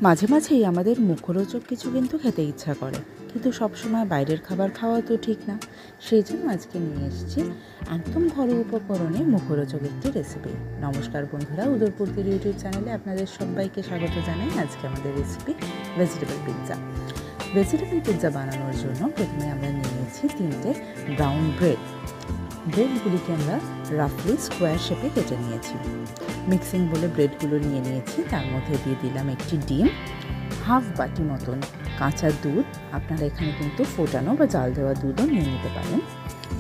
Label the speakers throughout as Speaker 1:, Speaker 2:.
Speaker 1: মাঝে মাঝেই আমাদের মুখরোচক কিছু কিন্তু খেতে ইচ্ছা করে, কিন্তু সবসময় বাইরের খাবার খাওয়া তো ঠিক না। সেই জন্য আজকে নিয়ে এসেছি একদম ঘরোয়া উপকরণে মুখরোচক একটি রেসিপি। নমস্কার বন্ধুরা, উদরপূর্তির ইউটিউব চ্যানেলে আপনাদের সবাইকে স্বাগত জানাই। আজকে আমাদের recipe vegetable pizza. Vegetable pizza বানানোর জন্য প্রথমে আমরা নিয়ে নিয়েছি 3টে ব্রাউন ব্রেডগুলিকে আমরা রাফলি স্কোয়ার শেপে কেটে নিয়েছি। মিক্সিং বলে ব্রেডগুলো নিয়ে নিয়েছি, তার মধ্যে দিয়ে দিলাম একটি ডিম, হাফ বাটি মতন কাঁচা দুধ, আপনারা এখানে কিন্তু ফোটানো বা জাল দেওয়া দুধও নিয়ে নিতে পারেন,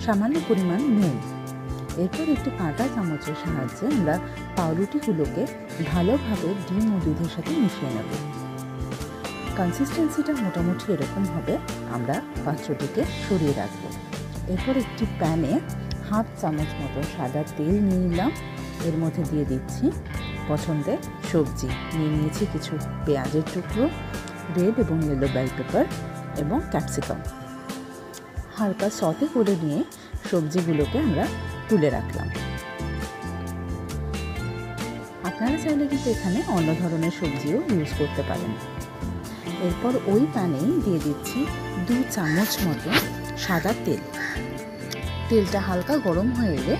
Speaker 1: সামান্য পরিমাণ নুন। এরপর একটি কাঁটা চামচের সাহায্যে আমরা পাউরুটিগুলোকে ভালোভাবে ডিম ও দুধের সাথে মিশিয়ে নেব। কনসিস্টেন্সিটা মোটামুটি এরকম হবে। আমরা পাত্রটিকে সরিয়ে রাখবো। এরপর একটি প্যানে হাফ চামচ মতো সাদা তেল নিয়ে নিলাম। এর মধ্যে দিয়ে দিচ্ছি পছন্দের সবজি। নিয়ে নিয়েছি কিছু পেঁয়াজের টুকরো, রেড এবং ইয়েলো বেল পেপার এবং ক্যাপসিকাম। হালকা সতে করে নিয়ে সবজিগুলোকে আমরা তুলে রাখলাম। আপনারা চাইলে কিন্তু এখানে অন্য ধরনের সবজিও ইউজ করতে পারেন। এরপর ওই প্যানেই দিয়ে দিচ্ছি 2 চামচ মতো সাদা তেল। তেলটা হালকা গরম হয়ে এলে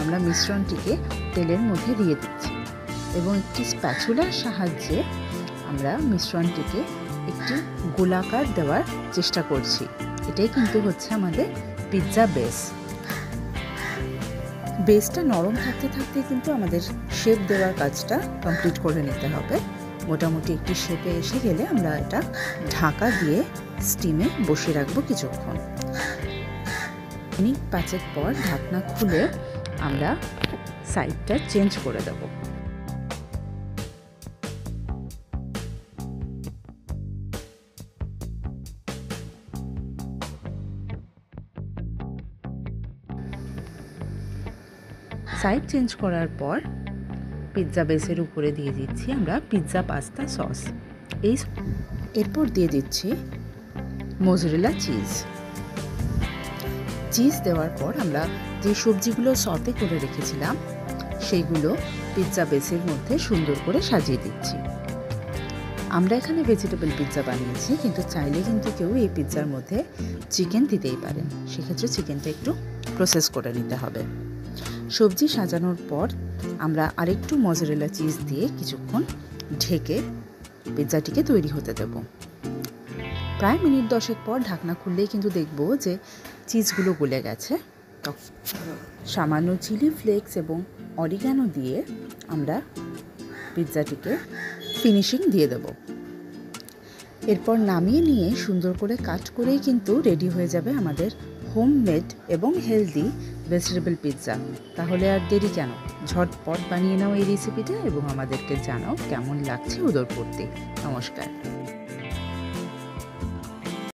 Speaker 1: আমরা মিশ্রণটিকে তেলের মধ্যে দিয়ে দিচ্ছি এবং একটি স্প্যাচুলার সাহায্যে আমরা মিশ্রণটিকে একটি গোলাকার দেওয়ার চেষ্টা করছি। এটাই কিন্তু হচ্ছে আমাদের পিৎজা বেসটা নরম থাকতে থাকতে কিন্তু আমাদের শেপ দেওয়ার কাজটা কমপ্লিট করে নিতে হবে। মোটামুটি একটি শেপে এসে গেলে আমরা এটা ঢাকা দিয়ে স্টিমে বসিয়ে রাখবো কিছুক্ষণ। মিনিট 5 পর ঢাকনা খুলে আমরা সাইডটা চেঞ্জ করে দেব। সাইড চেঞ্জ করার পর পিৎজা বেসের উপরে দিয়ে দিচ্ছি আমরা পিৎজা পাস্তা সস। এরপর দিয়ে দিচ্ছি মোজারেলা চিজ দেওয়ার পর আমরা যে সবজিগুলো সতে করে রেখেছিলাম সেইগুলো পিৎজা বেসের মধ্যে সুন্দর করে সাজিয়ে দিচ্ছি। আমরা এখানে ভেজিটেবল পিৎজা বানিয়েছি, কিন্তু চাইলে কিন্তু কেউ এই পিৎজার মধ্যে চিকেন দিতেই পারেন। সেক্ষেত্রে চিকেনটা একটু প্রসেস করে নিতে হবে। সবজি সাজানোর পর আমরা আরেকটু মোজারেলা চিজ দিয়ে কিছুক্ষণ ঢেকে পিৎজাটিকে তৈরি হতে দেব। প্রায় মিনিট 10 পর ঢাকনা খুললেই কিন্তু দেখব যে চিজগুলো গলে গেছে। সামান্য চিলি ফ্লেক্স এবং অরিগানো দিয়ে আমরা পিৎজাটিকে ফিনিশিং দিয়ে দেব। এরপর নামিয়ে নিয়ে সুন্দর করে কাট করেই কিন্তু রেডি হয়ে যাবে আমাদের হোমমেড এবং হেলদি ভেজিটেবল পিৎজা। তাহলে আর দেরি কেন, ঝটপট বানিয়ে নাও এই রেসিপিটা এবং আমাদেরকে জানাও কেমন লাগছে উদরপূর্তি। নমস্কার।